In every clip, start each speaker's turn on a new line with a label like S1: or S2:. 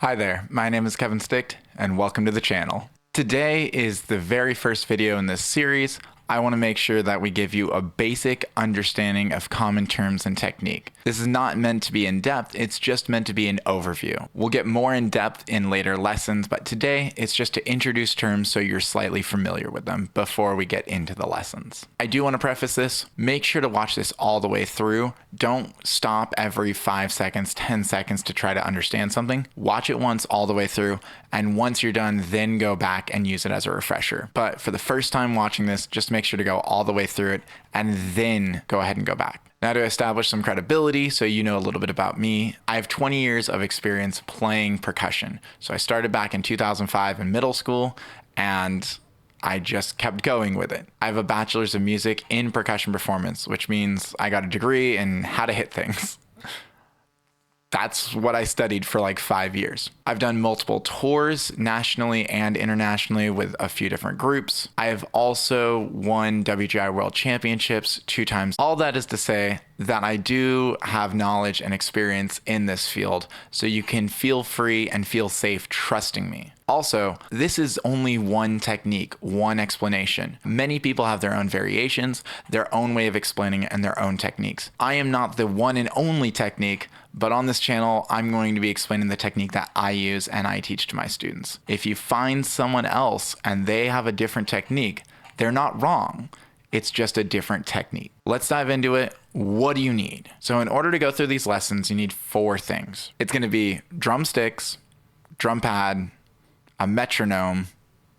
S1: Hi there, my name is Kevin Sticht, and welcome to the channel. Today is the very first video in this series. I want to make sure that we give you a basic understanding of common terms and technique. This is not meant to be in depth, it's just meant to be an overview. We'll get more in depth in later lessons, but today it's just to introduce terms so you're slightly familiar with them before we get into the lessons. I do want to preface this, make sure to watch this all the way through. Don't stop every 5 seconds, 10 seconds to try to understand something. Watch it once all the way through, and once you're done, then go back and use it as a refresher. But for the first time watching this, just make sure to go all the way through it and then go ahead and go back. Now, to establish some credibility, so you know a little bit about me, I have 20 years of experience playing percussion. So I started back in 2005 in middle school, and I just kept going with it. I have a bachelor's of music in percussion performance, which means I got a degree in how to hit things. That's what I studied for like 5 years. I've done multiple tours nationally and internationally with a few different groups. I have also won WGI World Championships 2 times. All that is to say that I do have knowledge and experience in this field, so you can feel free and feel safe trusting me. Also, this is only one technique, one explanation. Many people have their own variations, their own way of explaining it, and their own techniques. I am not the one and only technique, but on this channel, I'm going to be explaining the technique that I use and I teach to my students. If you find someone else and they have a different technique, they're not wrong. It's just a different technique. Let's dive into it. What do you need? So in order to go through these lessons, you need 4 things. It's going to be drumsticks, drum pad, a metronome,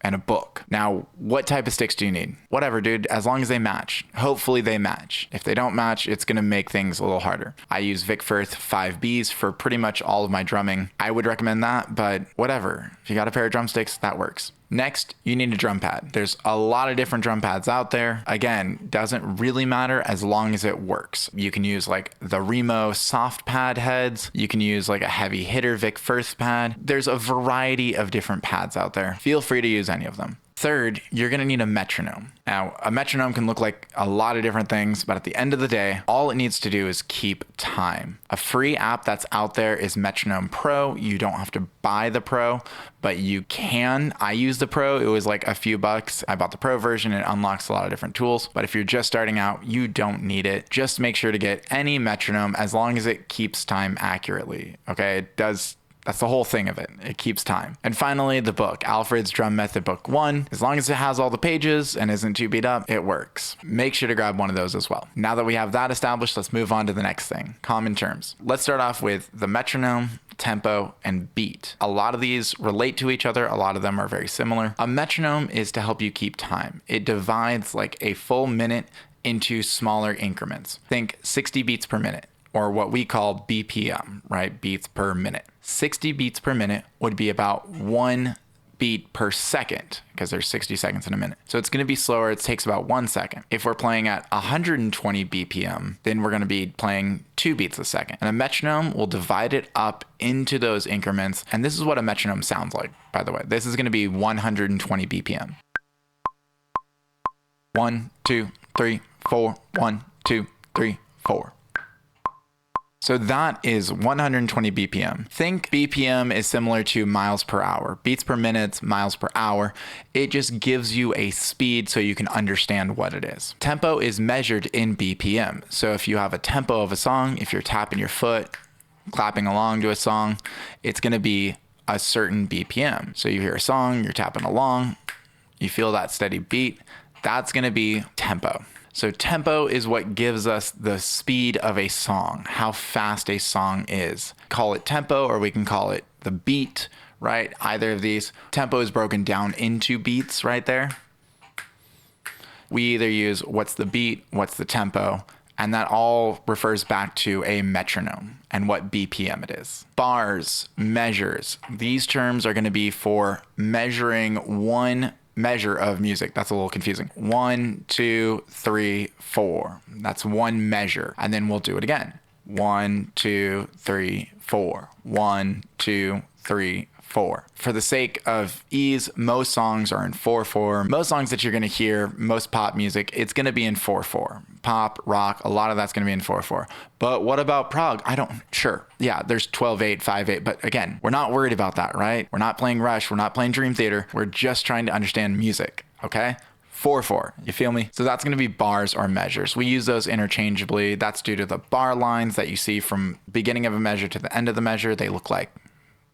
S1: and a book. Now, what type of sticks do you need? Whatever, dude, as long as they match. Hopefully they match. If they don't match, it's gonna make things a little harder. I use Vic Firth 5Bs for pretty much all of my drumming. I would recommend that, but whatever. If you got a pair of drumsticks, that works. Next, you need a drum pad. There's a lot of different drum pads out there. Again, doesn't really matter as long as it works. You can use like the Remo soft pad heads. You can use like a heavy hitter Vic Firth pad. There's a variety of different pads out there. Feel free to use any of them. Third, you're gonna need a metronome. Now, a metronome can look like a lot of different things, but at the end of the day, all it needs to do is keep time. A free app that's out there is Metronome Pro. You don't have to buy the Pro, but you can. I use the Pro. It was like a few bucks. I bought the Pro version. It unlocks a lot of different tools, but if you're just starting out, you don't need it. Just make sure to get any metronome as long as it keeps time accurately, okay? It does. That's the whole thing of it. It keeps time. And finally, the book, Alfred's Drum Method Book 1. As long as it has all the pages and isn't too beat up, it works. Make sure to grab one of those as well. Now that we have that established, let's move on to the next thing, common terms. Let's start off with the metronome, tempo, and beat. A lot of these relate to each other. A lot of them are very similar. A metronome is to help you keep time. It divides like a full minute into smaller increments. Think 60 beats per minute, or what we call BPM, right? Beats per minute. 60 beats per minute would be about 1 beat per second, because there's 60 seconds in a minute. So it's going to be slower. It takes about 1 second. If we're playing at 120 BPM, then we're going to be playing 2 beats a second. And a metronome will divide it up into those increments. And this is what a metronome sounds like, by the way. This is going to be 120 BPM. 1, 2, 3, 4, 1, 2, 3, 4. So that is 120 BPM. Think BPM is similar to miles per hour. Beats per minute, miles per hour. It just gives you a speed so you can understand what it is. Tempo is measured in BPM. So if you have a tempo of a song, if you're tapping your foot, clapping along to a song, it's going to be a certain BPM. So you hear a song, you're tapping along, you feel that steady beat. That's going to be tempo. So tempo is what gives us the speed of a song, how fast a song is. Call it tempo, or we can call it the beat, right? Either of these. Tempo is broken down into beats right there. We either use what's the beat, what's the tempo, and that all refers back to a metronome and what BPM it is. Bars, measures, these terms are going to be for measuring one measure of music. That's a little confusing. 1, 2, 3, 4. That's one measure. And then we'll do it again. 1, 2, 3, 4. 1, 2, 3, 4. For the sake of ease, most songs are in 4/4. Most songs that you're going to hear, most pop music, it's going to be in 4/4. Pop, rock, a lot of that's going to be in 4/4. But what about prog? Sure. Yeah, there's 12/8, 5/8. But again, we're not worried about that, right? We're not playing Rush. We're not playing Dream Theater. We're just trying to understand music, okay? 4/4, you feel me? So that's going to be bars or measures. We use those interchangeably. That's due to the bar lines that you see from beginning of a measure to the end of the measure. They look like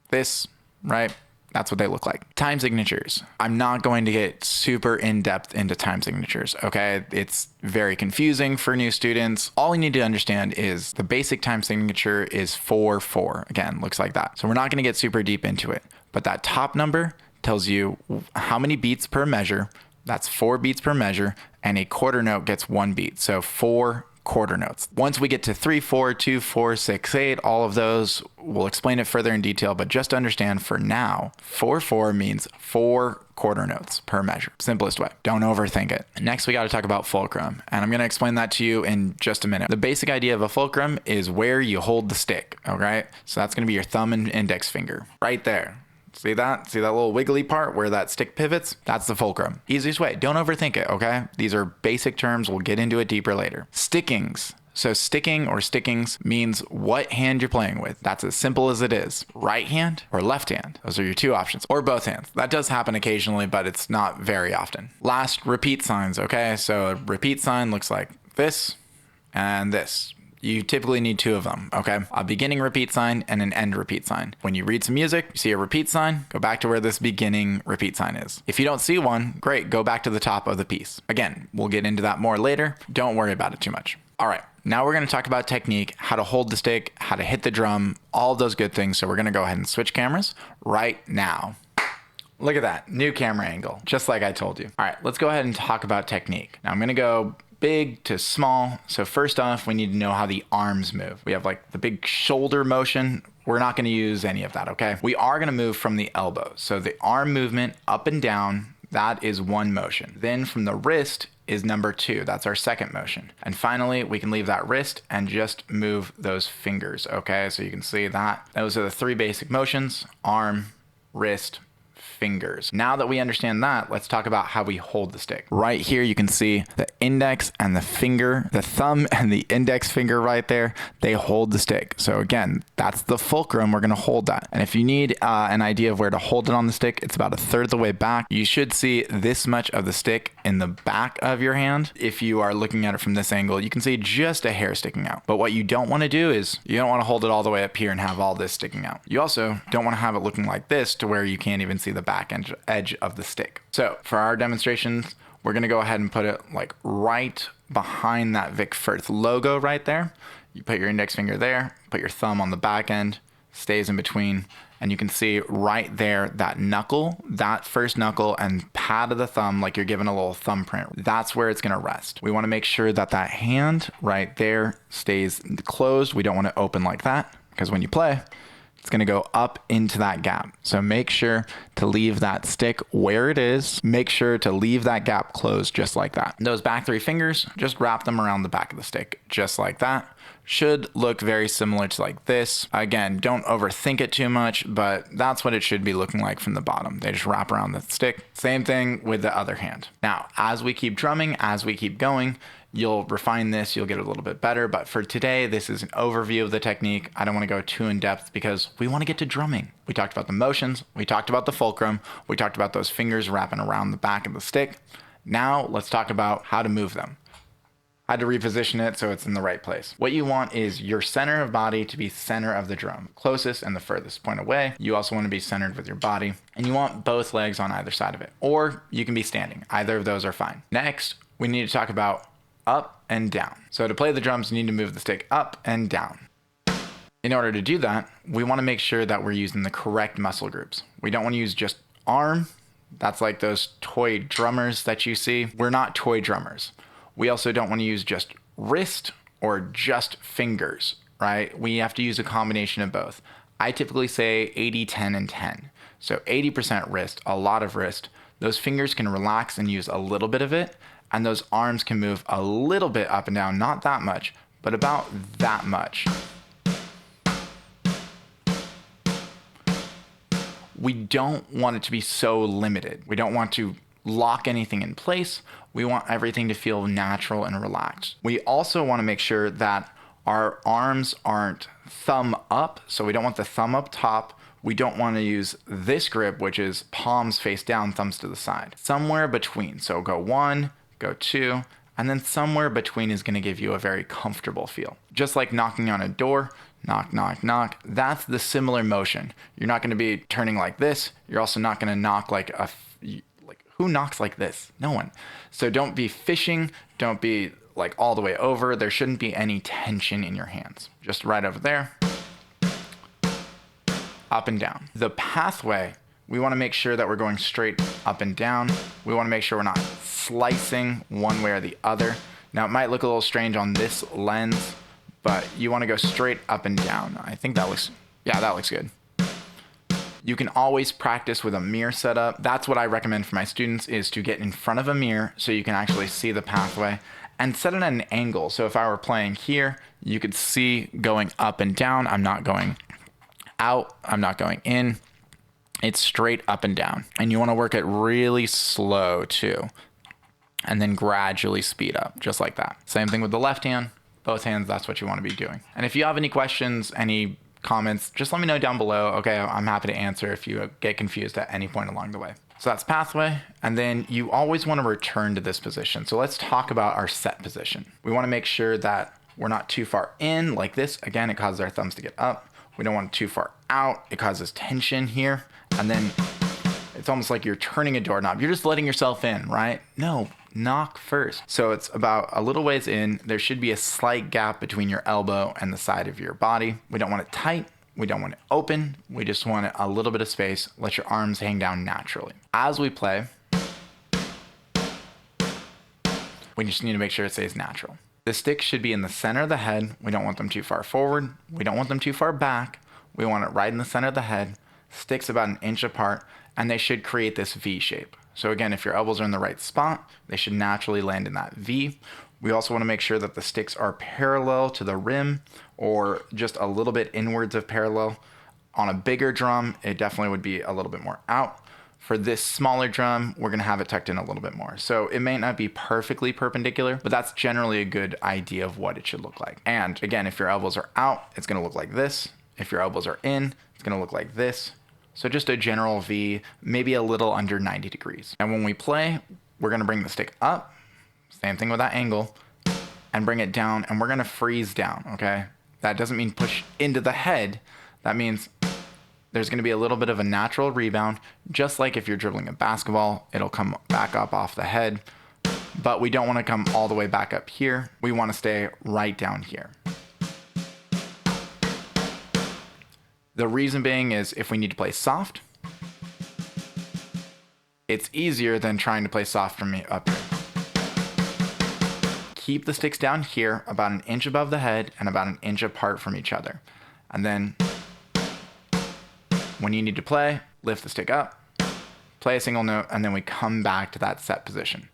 S1: this, right? That's what they look like. Time signatures. I'm not going to get super in-depth into time signatures, okay? It's very confusing for new students. All you need to understand is the basic time signature is 4/4. Again, looks like that. So we're not going to get super deep into it. But that top number tells you how many beats per measure. That's 4 beats per measure, and a quarter note gets 1 beat. So 4 quarter notes. Once we get to 3/4, 2/4, 6/8, all of those, we'll explain it further in detail, but just understand for now, 4/4 means 4 quarter notes per measure. Simplest way. Don't overthink it. Next, we got to talk about fulcrum, and I'm going to explain that to you in just a minute. The basic idea of a fulcrum is where you hold the stick, okay? So that's going to be your thumb and index finger right there. See that? See that little wiggly part where that stick pivots? That's the fulcrum. Easiest way. Don't overthink it, okay? These are basic terms. We'll get into it deeper later. Stickings. So sticking or stickings means what hand you're playing with. That's as simple as it is. Right hand or left hand. Those are your 2 options. Or both hands. That does happen occasionally, but it's not very often. Last, repeat signs, okay? So a repeat sign looks like this and this. You typically need 2 of them, okay? A beginning repeat sign and an end repeat sign. When you read some music, you see a repeat sign, go back to where this beginning repeat sign is. If you don't see one, great, go back to the top of the piece. Again, we'll get into that more later. Don't worry about it too much. All right, now we're gonna talk about technique, how to hold the stick, how to hit the drum, all of those good things. So we're gonna go ahead and switch cameras right now. Look at that, new camera angle, just like I told you. All right, let's go ahead and talk about technique. Now I'm gonna go big to small. So first off, we need to know how the arms move. We have like the big shoulder motion. We're not going to use any of that, okay? We are going to move from the elbow. So the arm movement up and down, that is 1 motion. Then from the wrist is number 2. That's our second motion. And finally, we can leave that wrist and just move those fingers, okay? So you can see that. Those are the 3 basic motions: arm, wrist, fingers. Now that we understand that, let's talk about how we hold the stick. Right here, you can see the index and the finger, the thumb and the index finger right there, they hold the stick. So again, that's the fulcrum. We're going to hold that. And if you need an idea of where to hold it on the stick, it's about 1/3 of the way back. You should see this much of the stick in the back of your hand. If you are looking at it from this angle, you can see just a hair sticking out. But what you don't want to do is you don't want to hold it all the way up here and have all this sticking out. You also don't want to have it looking like this to where you can't even see the back edge of the stick. So for our demonstrations, we're going to go ahead and put it like right behind that Vic Firth logo right there. You put your index finger there, put your thumb on the back end, stays in between, and you can see right there that knuckle, that first knuckle and pad of the thumb, like you're giving a little thumbprint. That's where it's going to rest. We want to make sure that that hand right there stays closed. We don't want to open like that, because when you play, it's going to go up into that gap. So make sure to leave that stick where it is. Make sure to leave that gap closed just like that. Those back 3 fingers, just wrap them around the back of the stick just like that. Should look very similar to like this. Again, don't overthink it too much, but that's what it should be looking like from the bottom. They just wrap around the stick. Same thing with the other hand. Now, as we keep drumming, as we keep going, you'll refine this, you'll get a little bit better. But for today, this is an overview of the technique. I don't want to go too in depth because we want to get to drumming. We talked about the motions, we talked about the fulcrum, we talked about those fingers wrapping around the back of the stick. Now let's talk about how to move them. I had to reposition it so it's in the right place. What you want is your center of body to be center of the drum, closest and the furthest point away. You also want to be centered with your body, and you want both legs on either side of it, or you can be standing. Either of those are fine. Next, we need to talk about up and down. So to play the drums, you need to move the stick up and down. In order to do that, we want to make sure that we're using the correct muscle groups. We don't want to use just arm. That's like those toy drummers that you see. We're not toy drummers. We also don't want to use just wrist or just fingers, right? We have to use a combination of both. I typically say 80, 10, and 10. So 80% wrist, a lot of wrist. Those fingers can relax and use a little bit of it, and those arms can move a little bit up and down, not that much, but about that much. we don't want it to be so limited. We don't want to lock anything in place. We want everything to feel natural and relaxed. We also want to make sure that our arms aren't thumb up, so we don't want the thumb up top. We don't want to use this grip, which is palms face down, thumbs to the side. Somewhere between, so go 1, go 2, and then somewhere between is going to give you a very comfortable feel. Just like knocking on a door, knock, knock, knock. That's the similar motion. You're not going to be turning like this. You're also not going to knock like who knocks like this? No one. So don't be fishing. Don't be like all the way over. There shouldn't be any tension in your hands. Just right over there. Up and down. The pathway, we want to make sure that we're going straight up and down. We want to make sure we're not slicing one way or the other. Now it might look a little strange on this lens, but you want to go straight up and down. I think that looks, yeah, that looks good. You can always practice with a mirror setup. That's what I recommend for my students, is to get in front of a mirror so you can actually see the pathway and set it at an angle. So if I were playing here, you could see going up and down. I'm not going out. I'm not going in. It's straight up and down. And you want to work it really slow too, and then gradually speed up, just like that. Same thing with the left hand, both hands, that's what you want to be doing. And if you have any questions, any comments, just let me know down below. Okay, I'm happy to answer if you get confused at any point along the way. So that's pathway. And then you always want to return to this position. So let's talk about our set position. We want to make sure that we're not too far in like this. Again, it causes our thumbs to get up. We don't want it too far out. It causes tension here. And then it's almost like you're turning a doorknob. You're just letting yourself in, right? No, knock first. So it's about a little ways in. There should be a slight gap between your elbow and the side of your body. We don't want it tight. We don't want it open. We just want a little bit of space. Let your arms hang down naturally. As we play, we just need to make sure it stays natural. The sticks should be in the center of the head. We don't want them too far forward. We don't want them too far back. We want it right in the center of the head. Sticks about an inch apart, and they should create this V shape. So again, if your elbows are in the right spot, they should naturally land in that V. We also want to make sure that the sticks are parallel to the rim, or just a little bit inwards of parallel. On a bigger drum, it definitely would be a little bit more out. For this smaller drum, we're going to have it tucked in a little bit more. So it may not be perfectly perpendicular, but that's generally a good idea of what it should look like. And again, if your elbows are out, it's going to look like this. If your elbows are in, it's going to look like this. So just a general V, maybe a little under 90 degrees. And when we play, we're going to bring the stick up, same thing with that angle, and bring it down, and we're going to freeze down, okay? That doesn't mean push into the head. That means there's going to be a little bit of a natural rebound, just like if you're dribbling a basketball, it'll come back up off the head, but we don't want to come all the way back up here. We want to stay right down here. The reason being is if we need to play soft, it's easier than trying to play soft from up here. Keep the sticks down here about an inch above the head and about an inch apart from each other. And then when you need to play, lift the stick up, play a single note, and then we come back to that set position.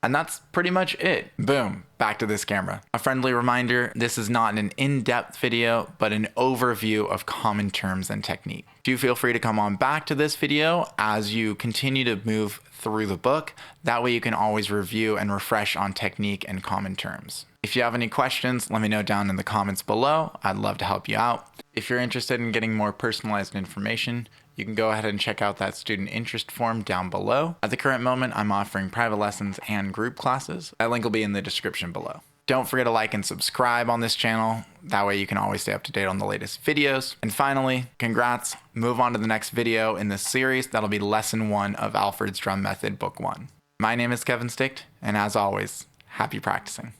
S1: And that's pretty much it. Boom, back to this camera. A friendly reminder, this is not an in-depth video, but an overview of common terms and technique. Do feel free to come on back to this video as you continue to move through the book. That way you can always review and refresh on technique and common terms. If you have any questions, let me know down in the comments below. I'd love to help you out. If you're interested in getting more personalized information, you can go ahead and check out that student interest form down below. At the current moment, I'm offering private lessons and group classes. That link will be in the description below. Don't forget to like and subscribe on this channel. That way you can always stay up to date on the latest videos. And finally, congrats. Move on to the next video in this series. That'll be lesson 1 of Alfred's Drum Method, book 1. My name is Kevin Sticht, and as always, happy practicing.